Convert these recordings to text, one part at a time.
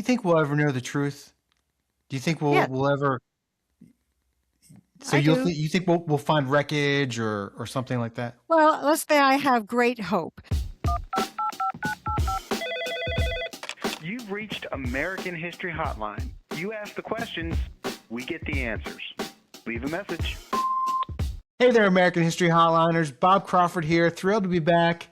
think we'll ever know the truth? Do you think we'll Yeah, we'll ever? So I do. you think we'll find wreckage or something like that? Well, let's say I have great hope. You've reached American History Hotline. You ask the questions, we get the answers. Leave a message. Hey there, American History Hotliners. Bob Crawford here. Thrilled to be back.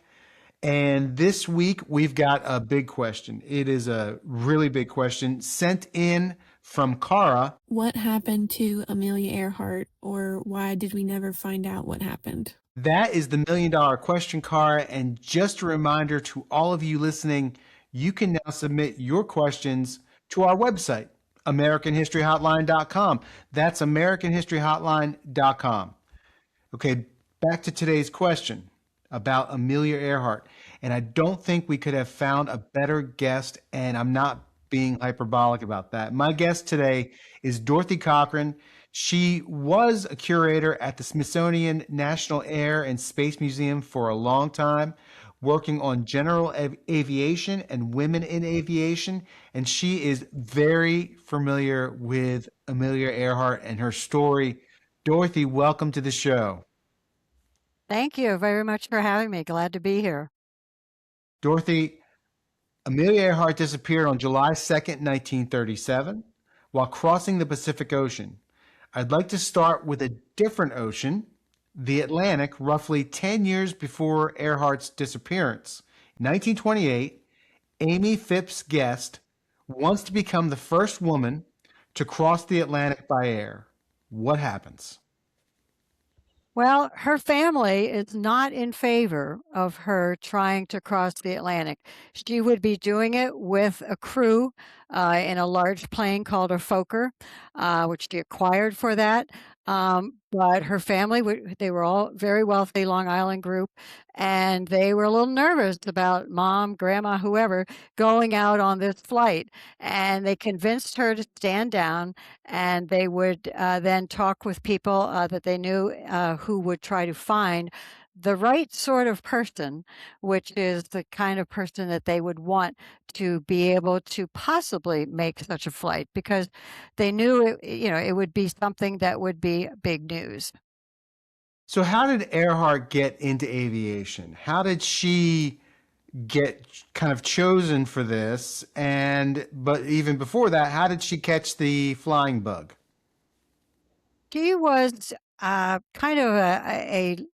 And this week we've got a big question. It is a really big question sent in from Cara. What happened to Amelia Earhart, or why did we never find out what happened? That is the $1,000,000 question, Cara. And just a reminder to all of you listening, you can now submit your questions to our website, AmericanHistoryHotline.com. That's AmericanHistoryHotline.com. Okay, back to today's question about Amelia Earhart. And I don't think we could have found a better guest, and I'm not being hyperbolic about that. My guest today is Dorothy Cochrane. She was a curator at the Smithsonian National Air and Space Museum for a long time, working on general aviation and women in aviation. And she is very familiar with Amelia Earhart and her story. Dorothy, welcome to the show. Thank you very much for having me. Glad to be here. Dorothy, Amelia Earhart disappeared on July 2nd, 1937, while crossing the Pacific Ocean. I'd like to start with a different ocean, the Atlantic, roughly 10 years before Earhart's disappearance. In 1928, Amy Phipps Guest wants to become the first woman to cross the Atlantic by air. What happens? Well, her family is not in favor of her trying to cross the Atlantic. She would be doing it with a crew in a large plane called a Fokker, which she acquired for that. But her family, they were all very wealthy, Long Island group, and they were a little nervous about mom, grandma, whoever going out on this flight. And they convinced her to stand down, and they would then talk with people that they knew who would try to find the right sort of person, which is the kind of person that they would want to be able to possibly make such a flight, because they knew it would be something that would be big news. So, how did Earhart get into aviation? How did she get kind of chosen for this? And, but even before that, how did she catch the flying bug? She was kind of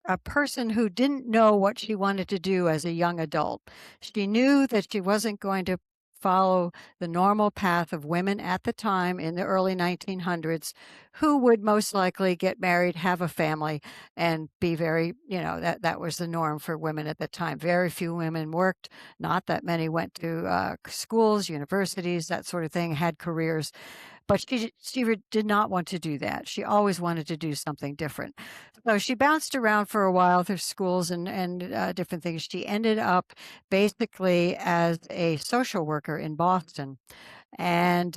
a person who didn't know what she wanted to do as a young adult. She knew that she wasn't going to follow the normal path of women at the time in the early 1900s, who would most likely get married, have a family, and be very, that was the norm for women at the time. Very few women worked. Not that many went to schools, universities, that sort of thing, had careers. But she did not want to do that. She always wanted to do something different. So she bounced around for a while through schools and different things. She ended up basically as a social worker in Boston. And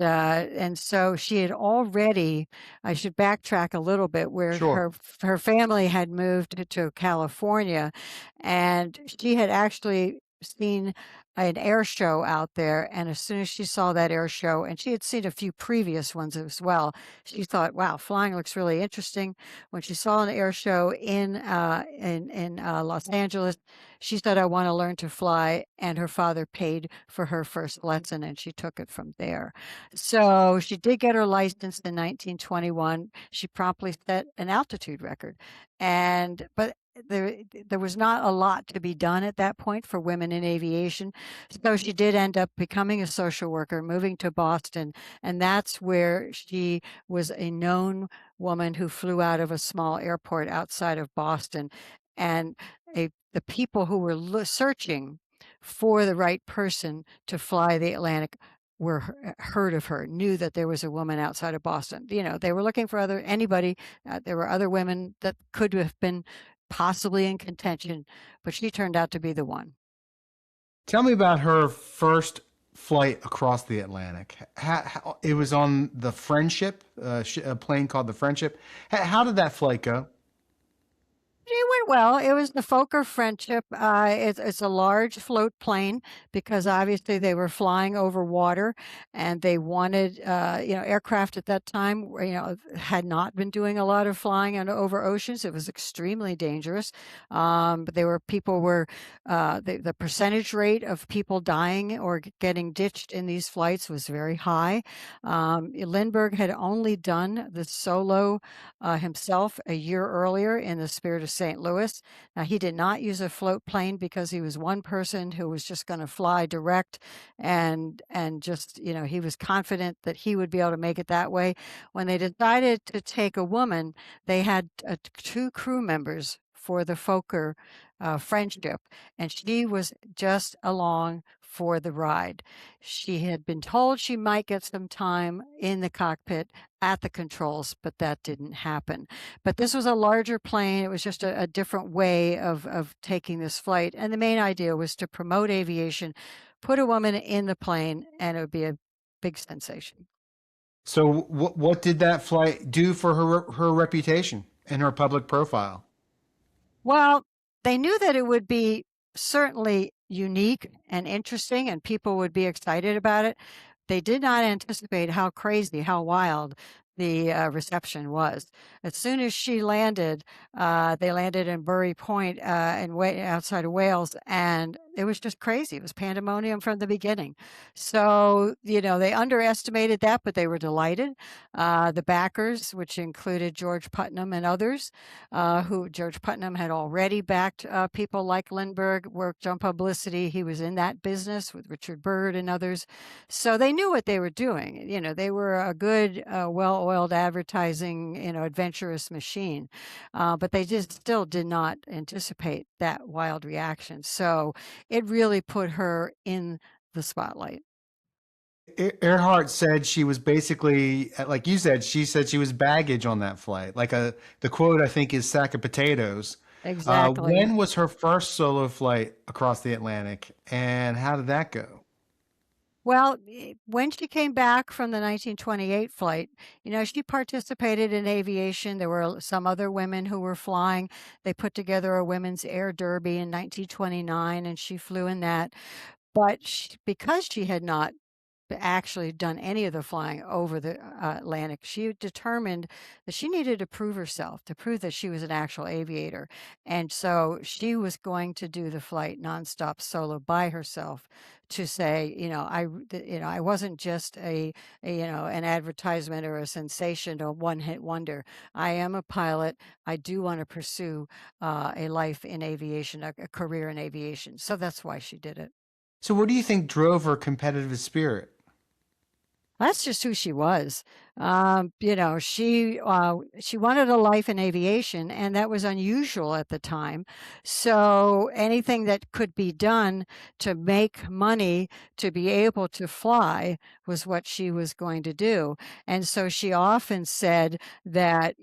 so she had already, I should backtrack a little bit, where Sure. her family had moved to California, and she had actually seen an air show out there. And as soon as she saw that air show, and she had seen a few previous ones as well, she thought, wow, flying looks really interesting. When she saw an air show in Los Angeles, she said, I want to learn to fly. And her father paid for her first lesson, and she took it from there. So she did get her license in 1921. She promptly set an altitude record. But there was not a lot to be done at that point for women in aviation. So she did end up becoming a social worker, moving to Boston, and that's where she was a known woman who flew out of a small airport outside of Boston. And the people who were searching for the right person to fly the Atlantic heard of her, knew that there was a woman outside of Boston. They were looking for anybody. There were other women that could have been possibly in contention, but she turned out to be the one. Tell me about her first flight across the Atlantic. It was on the Friendship, a plane called the Friendship. How did that flight go? It went well. It was the Fokker Friendship. It's a large float plane because obviously they were flying over water, and they wanted, aircraft at that time, had not been doing a lot of flying over oceans. It was extremely dangerous. But the percentage rate of people dying or getting ditched in these flights was very high. Lindbergh had only done the solo himself a year earlier in the Spirit of St. Louis. Now, he did not use a float plane because he was one person who was just going to fly direct, and just, he was confident that he would be able to make it that way. When they decided to take a woman, they had two crew members for the Fokker Friendship, and she was just along for the ride. She had been told she might get some time in the cockpit at the controls, but that didn't happen. But this was a larger plane. It was just a different way of taking this flight. And the main idea was to promote aviation, put a woman in the plane, and it would be a big sensation. So what did that flight do for her reputation and her public profile? Well, they knew that it would be certainly unique and interesting, and people would be excited about it. They did not anticipate how crazy, how wild the reception was. As soon as she landed, they landed in Bury Point outside of Wales, and it was just crazy. It was pandemonium from the beginning. So, they underestimated that, but they were delighted. The backers, which included George Putnam and others, George Putnam had already backed people like Lindbergh, worked on publicity. He was in that business with Richard Byrd and others. So they knew what they were doing. They were a good, well-oiled advertising, adventurous machine. But they just still did not anticipate that wild reaction. So it really put her in the spotlight. Earhart said she was basically, like you said, she said she was baggage on that flight. The quote, I think, is sack of potatoes. Exactly. When was her first solo flight across the Atlantic, and how did that go? Well, when she came back from the 1928 flight, she participated in aviation. There were some other women who were flying. They put together a women's air derby in 1929, and she flew in that. But because she had not actually done any of the flying over the Atlantic, she determined that she needed to prove herself, to prove that she was an actual aviator. And so she was going to do the flight nonstop solo by herself to say, I wasn't just an advertisement or a sensation or one-hit wonder. I am a pilot. I do want to pursue a life in aviation, a career in aviation. So that's why she did it. So what do you think drove her competitive spirit? That's just who she was. She wanted a life in aviation, and that was unusual at the time. So anything that could be done to make money to be able to fly was what she was going to do. And so she often said that,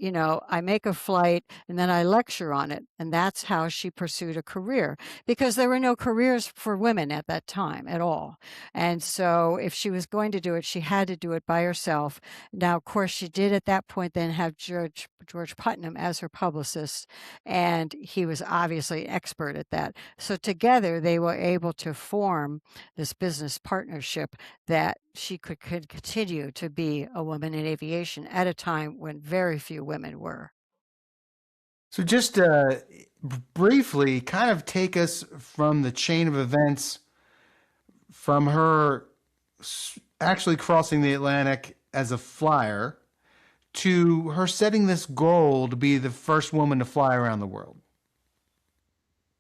I make a flight and then I lecture on it. And that's how she pursued a career, because there were no careers for women at that time at all. And so if she was going to do it, she had to do it by herself. Now, of course, she did at that point then have George Putnam as her publicist, and he was obviously an expert at that. So together they were able to form this business partnership that she could continue to be a woman in aviation at a time when very few women were. So just briefly, kind of take us from the chain of events from her actually crossing the Atlantic as a flyer to her setting this goal to be the first woman to fly around the world.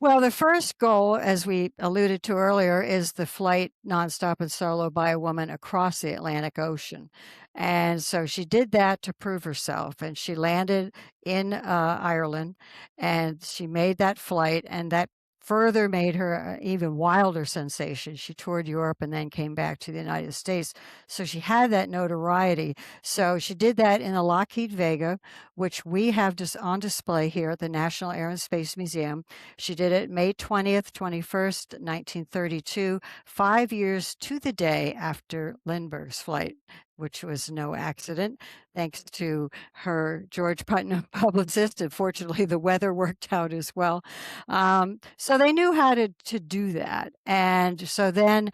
Well, the first goal, as we alluded to earlier, is the flight nonstop and solo by a woman across the Atlantic Ocean. And so she did that to prove herself. And she landed in Ireland, and she made that flight, and that further made her an even wilder sensation. She toured Europe and then came back to the United States. So she had that notoriety. So she did that in the Lockheed Vega, which we have just on display here at the National Air and Space Museum. She did it May 20th, 21st, 1932, 5 years to the day after Lindbergh's flight. which was no accident, thanks to her George Putnam publicist. And fortunately, the weather worked out as well. So they knew how to do that. And so then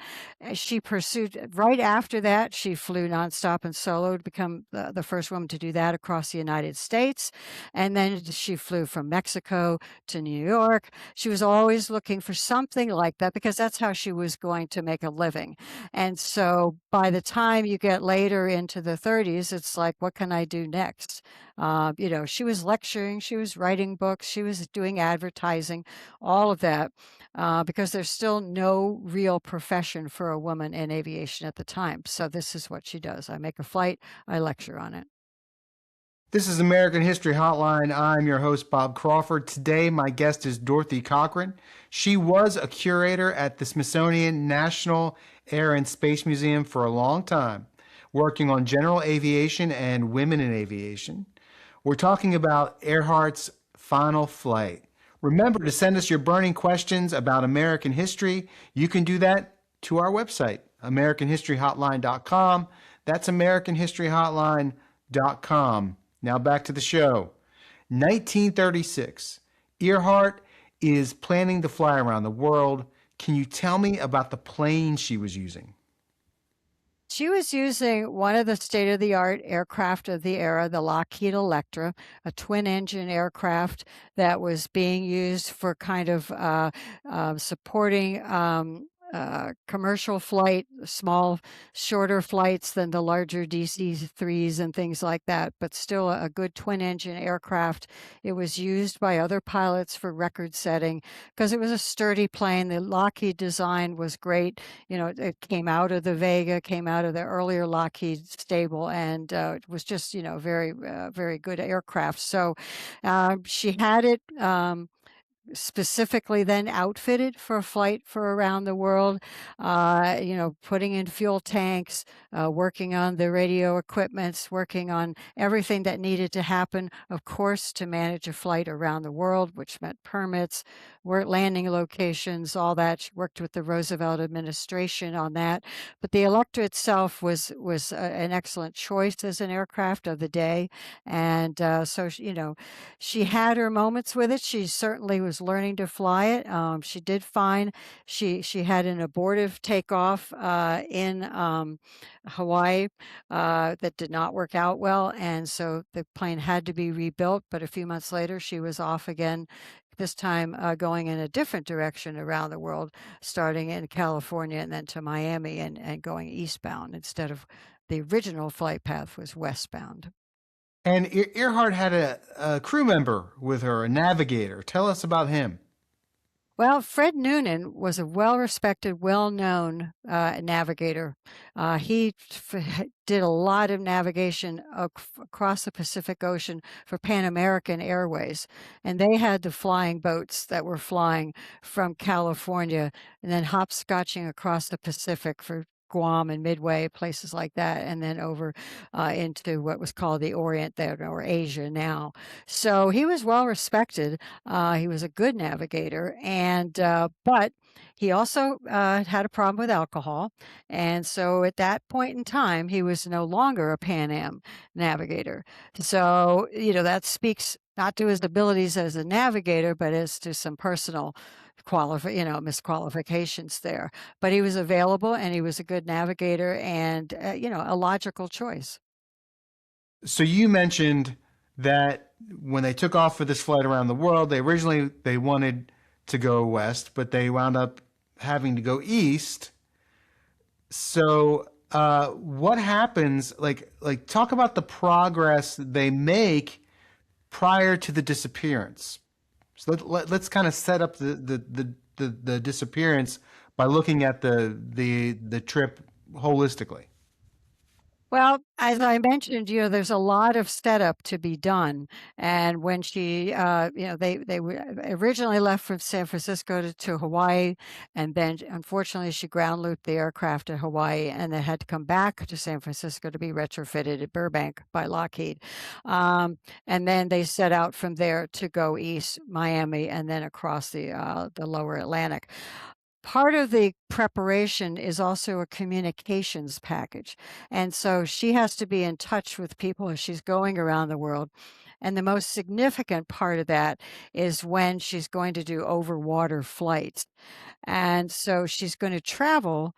she pursued, right after that, she flew nonstop and solo to become the first woman to do that across the United States. And then she flew from Mexico to New York. She was always looking for something like that because that's how she was going to make a living. And so by the time you get later into the 30s, it's like, what can I do next? She was lecturing, she was writing books, she was doing advertising, all of that, because there's still no real profession for a woman in aviation at the time. So this is what she does. I make a flight, I lecture on it. This is American History Hotline. I'm your host, Bob Crawford. Today, my guest is Dorothy Cochrane. She was a curator at the Smithsonian National Air and Space Museum for a long time, working on general aviation and women in aviation. We're talking about Earhart's final flight. Remember to send us your burning questions about American history. You can do that to our website, AmericanHistoryHotline.com. That's AmericanHistoryHotline.com. Now back to the show. 1936. Earhart is planning to fly around the world. Can you tell me about the plane she was using? She was using one of the state-of-the-art aircraft of the era, the Lockheed Electra, a twin-engine aircraft that was being used for kind of supporting commercial flight, small, shorter flights than the larger DC-3s and things like that, but still a good twin-engine aircraft. It was used by other pilots for record setting because it was a sturdy plane. The Lockheed design was great. It came out of the Vega, came out of the earlier Lockheed stable, and it was just, very, very good aircraft. So she had it specifically then outfitted for a flight for around the world, putting in fuel tanks, working on the radio equipments, working on everything that needed to happen, of course, to manage a flight around the world, which meant permits, landing locations, all that. She worked with the Roosevelt administration on that. But the Electra itself was an excellent choice as an aircraft of the day. And so, she had her moments with it. She certainly was learning to fly it. She did find she had an abortive takeoff in Hawaii that did not work out well, and so the plane had to be rebuilt. But a few months later, she was off again. This time going in a different direction around the world, starting in California and then to Miami and going eastbound instead of the original flight path was westbound. And Earhart had a crew member with her, a navigator. Tell us about him. Well, Fred Noonan was a well-respected, well-known navigator. He did a lot of navigation across the Pacific Ocean for Pan American Airways, and they had the flying boats that were flying from California and then hopscotching across the Pacific for Guam and Midway, places like that, and then over into what was called the Orient there, or Asia now. So he was well respected. He was a good navigator, and but he also had a problem with alcohol. And so at that point in time, he was no longer a Pan Am navigator. So, that speaks not to his abilities as a navigator, but as to some personal misqualifications there. But he was available and he was a good navigator and, a logical choice. So you mentioned that when they took off for this flight around the world, they wanted to go west, but they wound up having to go east. So what happens? Like talk about the progress they make prior to the disappearance. So let's kind of set up the disappearance by looking at the trip holistically. Well, as I mentioned, there's a lot of setup to be done. And when she, they originally left from San Francisco to Hawaii, and then unfortunately she ground looped the aircraft at Hawaii, and then had to come back to San Francisco to be retrofitted at Burbank by Lockheed. And then they set out from there to go east, Miami, and then across the lower Atlantic. part of the preparation is also a communications package. And so she has to be in touch with people as she's going around the world. And the most significant part of that is when she's going to do over water flights. And so she's going to travel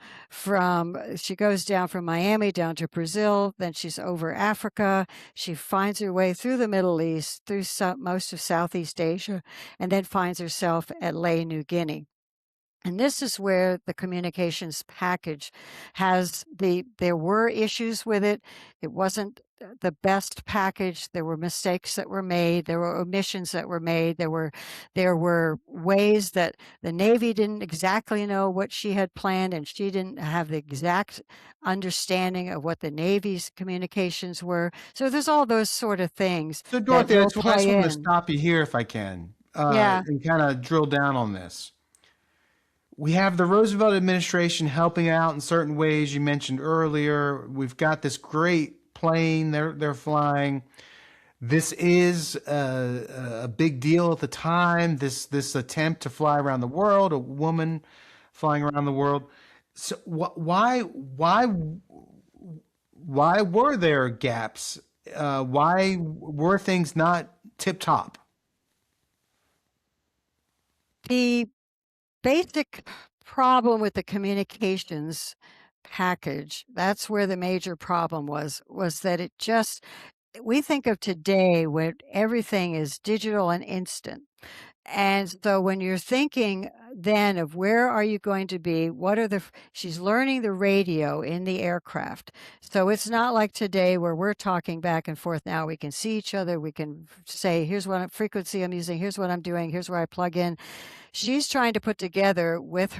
she goes down from Miami down to Brazil, then she's over Africa. She finds her way through the Middle East, through most of Southeast Asia, and then finds herself at Lae, New Guinea. And this is where the communications package there were issues with it. It wasn't the best package. There were mistakes that were made. There were omissions that were made. There were ways that the Navy didn't exactly know what she had planned, and she didn't have the exact understanding of what the Navy's communications were. So there's all those sort of things So, that Dorothy, I will just play want to in. stop you here if I can, Yeah. and kind of drill down on this. We have the Roosevelt administration helping out in certain ways you mentioned earlier. We've got this great plane they're flying. This is a big deal at the time. This attempt to fly around the world, a woman flying around the world. So why were there gaps? Why were things not tip top? The basic problem with the communications package, that's where the major problem was that we think of today when everything is digital and instant. And so when you're thinking then of where are you going to be, she's learning the radio in the aircraft. So it's not like today where we're talking back and forth. Now we can see each other. We can say, here's what frequency I'm using. Here's what I'm doing. Here's where I plug in. She's trying to put together with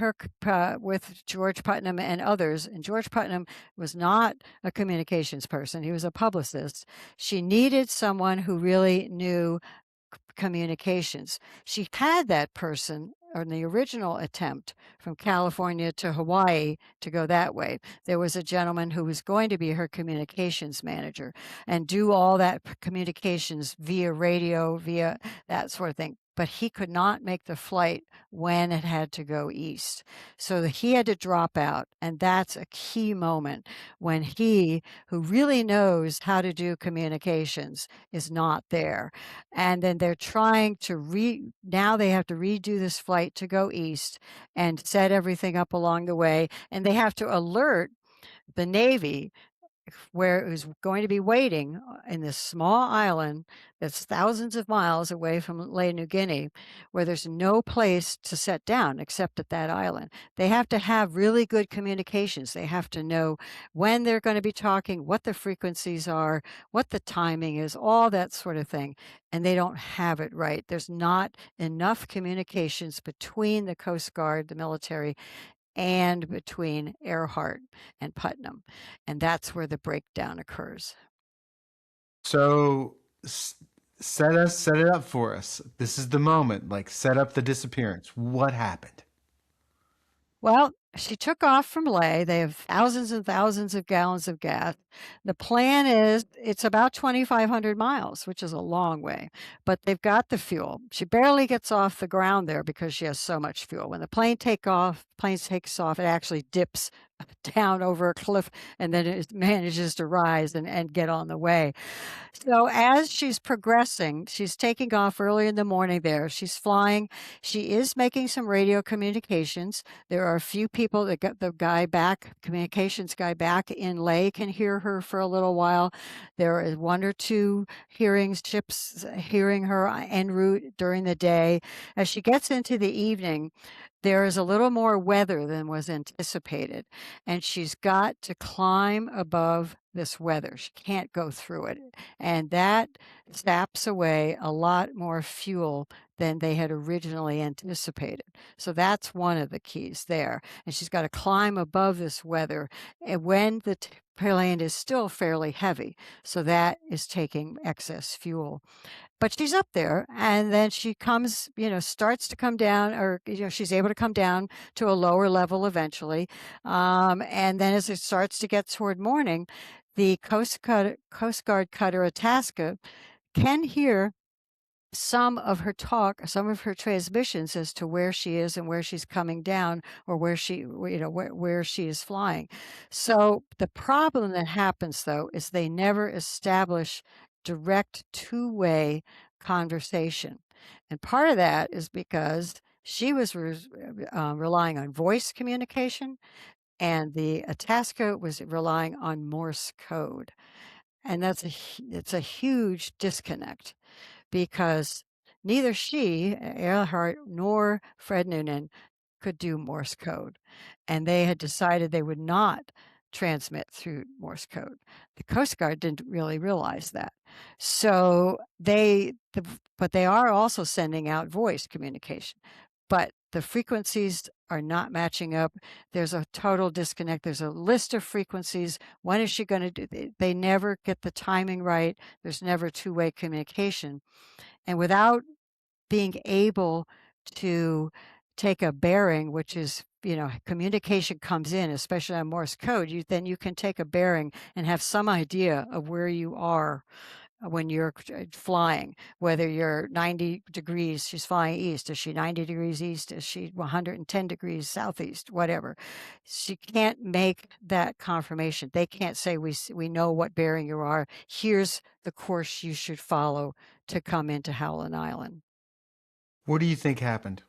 George Putnam and others. And George Putnam was not a communications person. He was a publicist. She needed someone who really knew communications. She had that person on the original attempt from California to Hawaii to go that way. There was a gentleman who was going to be her communications manager and do all that communications via radio, via that sort of thing. But he could not make the flight when it had to go east. So he had to drop out. And that's a key moment when he, who really knows how to do communications, is not there. And then they're trying to now they have to redo this flight to go east and set everything up along the way. And they have to alert the Navy where it was going to be waiting in this small island that's thousands of miles away from Lae, New Guinea, where there's no place to set down except at that island. They have to have really good communications. They have to know when they're going to be talking, what the frequencies are, what the timing is, all that sort of thing. And they don't have it right. There's not enough communications between the Coast Guard, the military, and between Earhart and Putnam. And that's where the breakdown occurs. So set it up for us. This is the moment. Like, set up the disappearance. What happened? Well, she took off from Lae. They have thousands and thousands of gallons of gas. The plan is it's about 2,500 miles, which is a long way, but they've got the fuel. She barely gets off the ground there because she has so much fuel. When the plane takes off, it actually dips down over a cliff and then it manages to rise and get on the way. So as she's progressing, she's taking off early in the morning there. She's flying. She is making some radio communications. There are a few people that got the communications guy back in Lae can hear her for a little while. There is one or two ships hearing her en route during the day. As she gets into the evening, there is a little more weather than was anticipated, and she's got to climb above this weather. She can't go through it, and that saps away a lot more fuel than they had originally anticipated. So that's one of the keys there. And she's got to climb above this weather and when the plane is still fairly heavy. So that is taking excess fuel. But she's up there, and then she starts to come down, or she's able to come down to a lower level eventually. And then as it starts to get toward morning, the Coast Guard cutter Itasca can hear some of her transmissions as to where she is and where she's coming down, or where she is flying. So the problem that happens, though, is they never establish direct two-way conversation. And part of that is because she was relying on voice communication, and the Itasca was relying on Morse code. And it's a huge disconnect, because neither Earhart, nor Fred Noonan could do Morse code. And they had decided they would not transmit through Morse code. The Coast Guard didn't really realize that. So but they are also sending out voice communication. But the frequencies are not matching up. There's a total disconnect. There's a list of frequencies. When is she going to do? They never get the timing right. There's never two-way communication. And without being able to take a bearing, which is, communication comes in, especially on Morse code, then you can take a bearing and have some idea of where you are when you're flying, whether you're 90 degrees, she's flying east. Is she 90 degrees east? Is she 110 degrees southeast? Whatever. She can't make that confirmation. They can't say, we know what bearing you are. Here's the course you should follow to come into Howland Island. What do you think happened?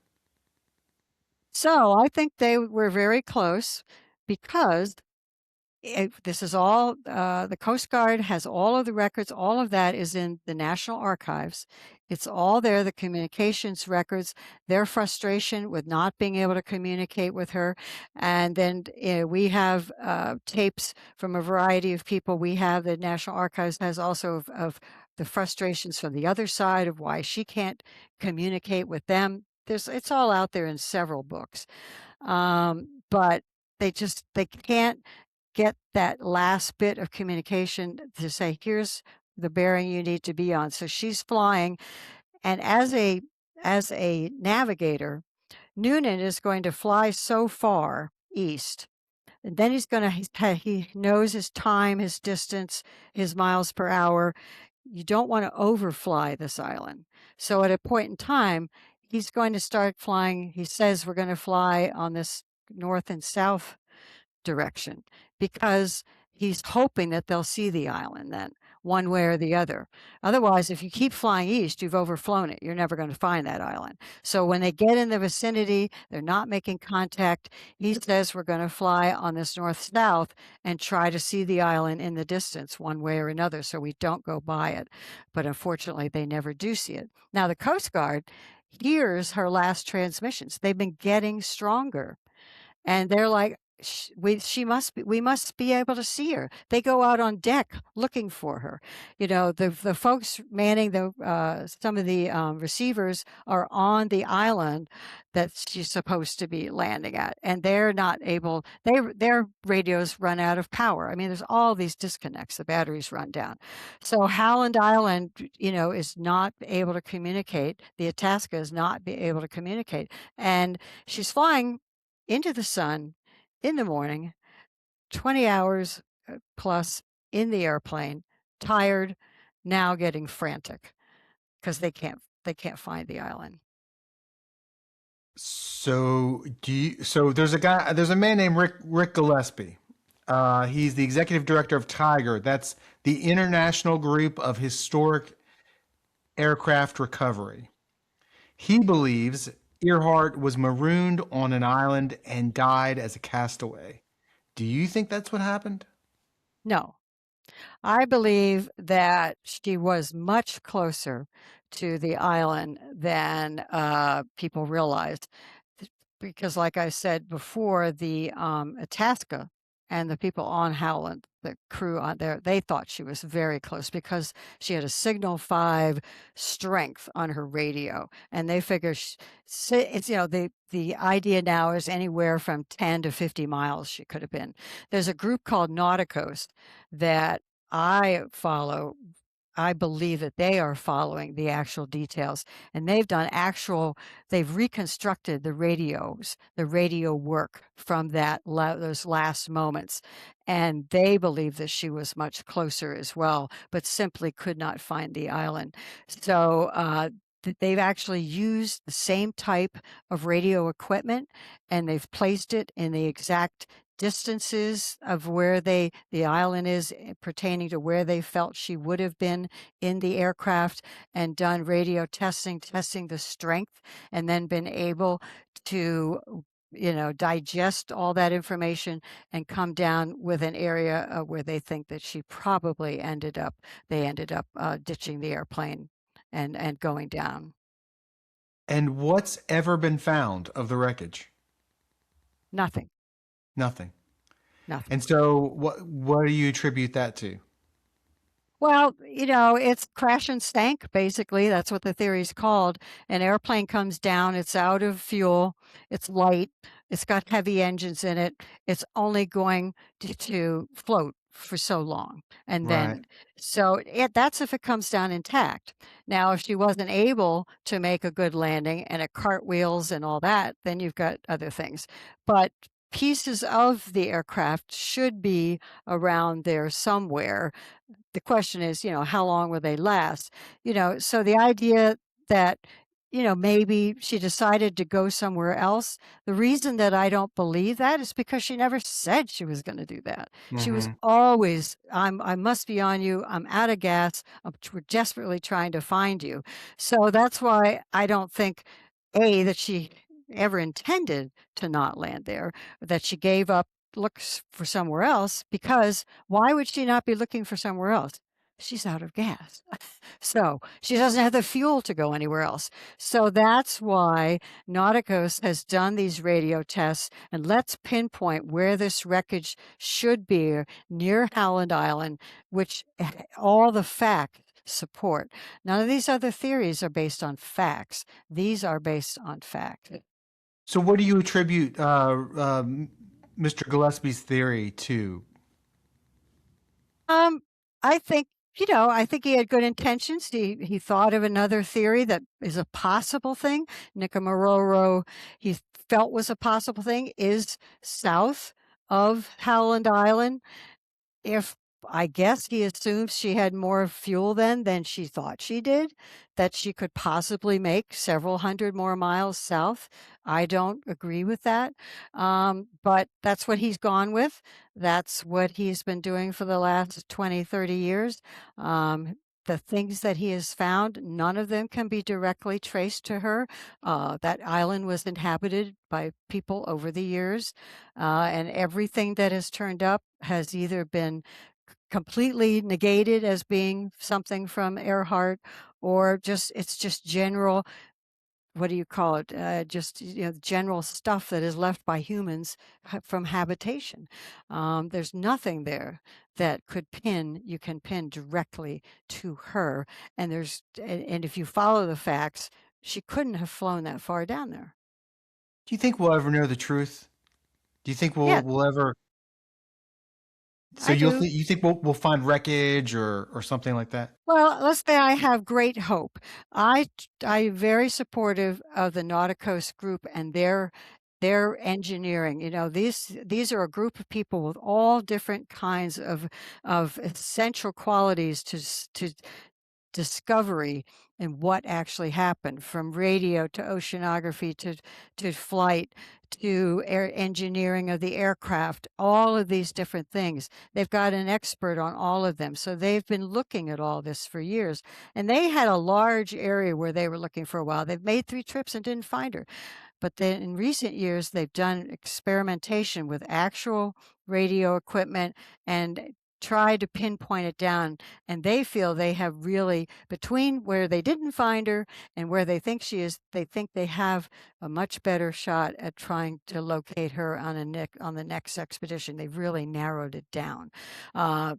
So I think they were very close, because this is all, the Coast Guard has all of the records. All of that is in the National Archives. It's all there, the communications records, their frustration with not being able to communicate with her. And then we have tapes from a variety of people. We have, the National Archives has also of the frustrations from the other side of why she can't communicate with them. It's all out there in several books. But they can't get that last bit of communication to say, here's the bearing you need to be on. So she's flying, and as a navigator, Noonan is going to fly so far east, and then he knows his time, his distance, his miles per hour. You don't want to overfly this island. So at a point in time, he's going to start flying. He says, we're going to fly on this north and south direction, because he's hoping that they'll see the island then, one way or the other. Otherwise, if you keep flying east, you've overflown it. You're never going to find that island. So when they get in the vicinity, they're not making contact. He says, we're going to fly on this north-south and try to see the island in the distance, one way or another, so we don't go by it. But unfortunately, they never do see it. Now, the Coast Guard hears her last transmissions. They've been getting stronger. And they're like, we must be able to see her. They go out on deck looking for her. The folks manning some of the receivers are on the island that she's supposed to be landing at, and they're not able. Their radios run out of power. I mean, there's all these disconnects. The batteries run down. So Howland Island, is not able to communicate. The Itasca is not able to communicate, and she's flying into the sun in the morning, 20 hours plus in the airplane, tired, now getting frantic because they can't find the island. So there's a man named Rick Gillespie. He's the executive director of Tiger. That's the International Group of Historic Aircraft Recovery. He believes Earhart was marooned on an island and died as a castaway. Do you think that's what happened? No. I believe that she was much closer to the island than people realized, because like I said before, the Itasca and the people on Howland, the crew on there, they thought she was very close because she had a signal 5 strength on her radio, and they figure it's the idea now is anywhere from 10 to 50 miles she could have been. There's a group called Nauticos that I follow. I believe that they are following the actual details, and they've reconstructed the radio work from those last moments. And they believe that she was much closer as well, but simply could not find the island. So they've actually used the same type of radio equipment, and they've placed it in the exact distances of where the island is, pertaining to where they felt she would have been in the aircraft, and done radio testing the strength, and then been able to digest all that information and come down with an area where they think that she probably ended up ditching the airplane and going down. And what's ever been found of the wreckage? Nothing. Nothing. Nothing. And so what do you attribute that to? Well, it's crash and stank, basically. That's what the theory's called. An airplane comes down, it's out of fuel, it's light, it's got heavy engines in it, it's only going to float for so long. And Right. then, that's if it comes down intact. Now, if she wasn't able to make a good landing and it cartwheels and all that, then you've got other things. But pieces of the aircraft should be around there somewhere. The question is, how long will they last? So the idea that, maybe she decided to go somewhere else. The reason that I don't believe that is because she never said she was going to do that. She was always, I must be on you. I'm out of gas. We're desperately trying to find you. So that's why I don't think, A, that she ever intended to not land there, that she gave up looks for somewhere else, because why would she not be looking for somewhere else? She's out of gas. So she doesn't have the fuel to go anywhere else. So that's why Nauticus has done these radio tests, and let's pinpoint where this wreckage should be near Howland Island, which all the facts support. None of these other theories are based on facts. These are based on fact. So what do you attribute Mr. Gillespie's theory to? I think, I think he had good intentions. He thought of another theory that is a possible thing. Nicomaroro, he felt was a possible thing, is south of Howland Island. I guess he assumes she had more fuel then than she thought she did, that she could possibly make several hundred more miles south. I don't agree with that. But that's what he's gone with. That's what he's been doing for the last 20, 30 years. The things that he has found, none of them can be directly traced to her. That island was inhabited by people over the years, and everything that has turned up has either been completely negated as being something from Earhart, or it's just general, what do you call it? Just general stuff that is left by humans from habitation. There's nothing there that you can pin directly to her. And if you follow the facts, she couldn't have flown that far down there. Do you think we'll ever know the truth? Do you think Yeah, we'll ever? So I do. you think we'll find wreckage or something like that? Well, let's say I have great hope. I'm very supportive of the Nauticos group and their engineering. These are a group of people with all different kinds of essential qualities to discovery and what actually happened, from radio to oceanography to flight to air engineering of the aircraft, all of these different things. They've got an expert on all of them. So they've been looking at all this for years. And they had a large area where they were looking for a while. They've made 3 trips and didn't find her. But then in recent years, they've done experimentation with actual radio equipment and tried to pinpoint it down. And they feel they have really, between where they didn't find her and where they think she is, they think they have a much better shot at trying to locate her on the next expedition. They've really narrowed it down. Now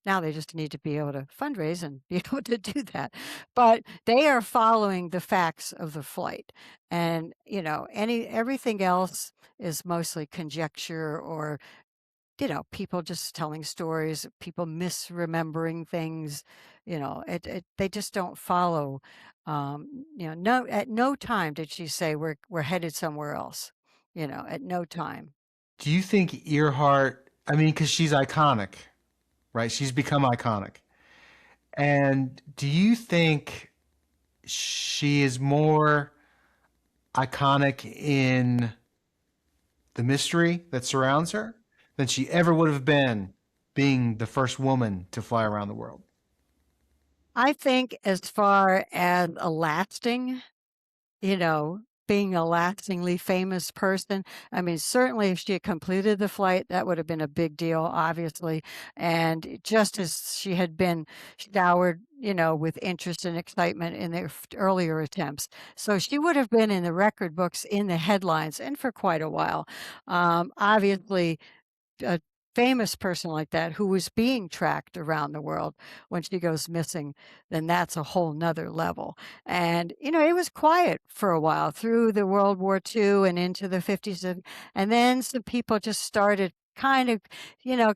they just need to be able to fundraise and be able to do that. But they are following the facts of the flight. And, everything else is mostly conjecture, or people just telling stories, people misremembering things. They just don't follow. At no time did she say we're headed somewhere else. At no time. Do you think Earhart? I mean, because she's iconic, right? She's become iconic. And do you think she is more iconic in the mystery that surrounds her than she ever would have been being the first woman to fly around the world. I think as far as a lasting, you know, being a lastingly famous person. I mean, certainly if she had completed the flight, that would have been a big deal, obviously. And just as she had been showered, with interest and excitement in the earlier attempts. So she would have been in the record books, in the headlines, and for quite a while. Obviously, a famous person like that who was being tracked around the world, when she goes missing, then that's a whole nother level. And, it was quiet for a while through the World War II and into the 50s. And then some people just started kind of,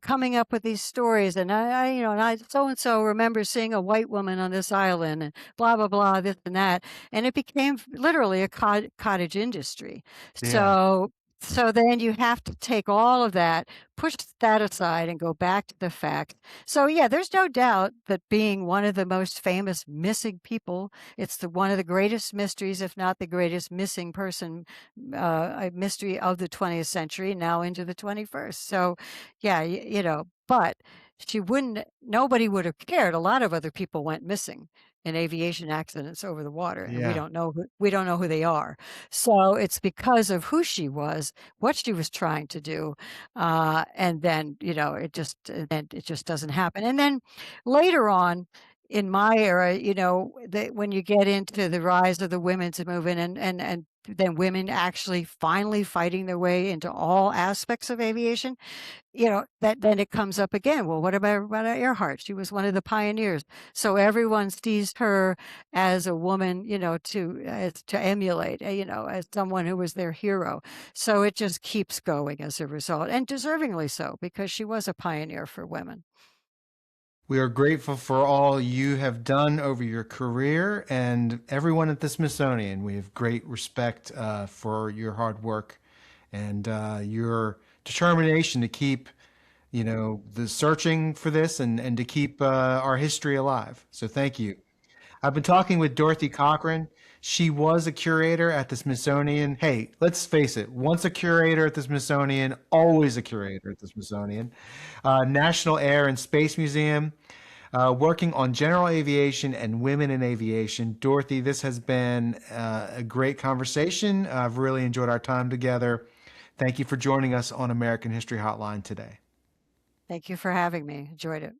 coming up with these stories. And I so-and-so remember seeing a white woman on this island and blah, blah, blah, this and that. And it became literally a cottage industry. Yeah. So then you have to take all of that, push that aside, and go back to the facts. So yeah, there's no doubt that being one of the most famous missing people, it's one of the greatest mysteries, if not the greatest missing person mystery of the 20th century, now into the 21st. So yeah, but nobody would have cared. A lot of other people went missing in aviation accidents over the water, and we Yeah. don't know who they are. So it's because of who she was, what she was trying to do, and then it just doesn't happen. And then later on in my era, when you get into the rise of the women's movement, and then women actually finally fighting their way into all aspects of aviation, that then it comes up again. Well, what about Earhart? She was one of the pioneers. So everyone sees her as a woman, to emulate, as someone who was their hero. So it just keeps going as a result, and deservingly so, because she was a pioneer for women. We are grateful for all you have done over your career and everyone at the Smithsonian. We have great respect for your hard work and your determination to keep, the searching for this and to keep our history alive. So thank you. I've been talking with Dorothy Cochrane. She was a curator at the Smithsonian. Hey, let's face it, once a curator at the Smithsonian, always a curator at the Smithsonian. National Air and Space Museum, working on general aviation and women in aviation. Dorothy, this has been a great conversation. I've really enjoyed our time together. Thank you for joining us on American History Hotline today. Thank you for having me. Enjoyed it.